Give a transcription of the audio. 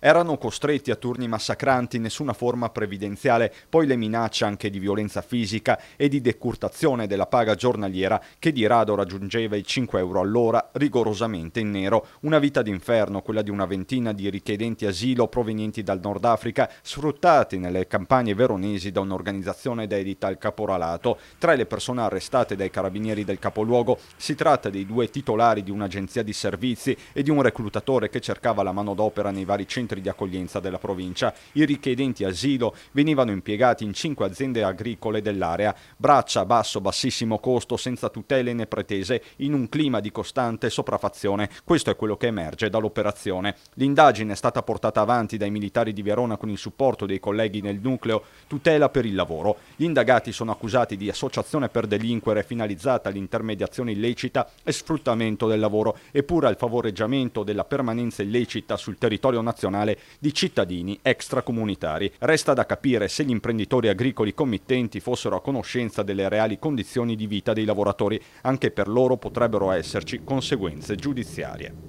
Erano costretti a turni massacranti, nessuna forma previdenziale, poi le minacce anche di violenza fisica e di decurtazione della paga giornaliera che di rado raggiungeva i 5 euro all'ora, rigorosamente in nero. Una vita d'inferno, quella di una ventina di richiedenti asilo provenienti dal Nord Africa, sfruttati nelle campagne veronesi da un'organizzazione dedita al caporalato. Tra le persone arrestate dai carabinieri del capoluogo si tratta dei due titolari di un'agenzia di servizi e di un reclutatore che cercava la manodopera nei vari centri di accoglienza della provincia. I richiedenti asilo venivano impiegati in 5 aziende agricole dell'area, braccia a bassissimo costo, senza tutele né pretese, in un clima di costante sopraffazione. Questo è quello che emerge dall'operazione. L'indagine è stata portata avanti dai militari di Verona con il supporto dei colleghi nel nucleo Tutela per il Lavoro. Gli indagati sono accusati di associazione per delinquere finalizzata all'intermediazione illecita e sfruttamento del lavoro, e pure al favoreggiamento della permanenza illecita sul territorio nazionale di cittadini extracomunitari. Resta da capire se gli imprenditori agricoli committenti fossero a conoscenza delle reali condizioni di vita dei lavoratori. Anche per loro potrebbero esserci conseguenze giudiziarie.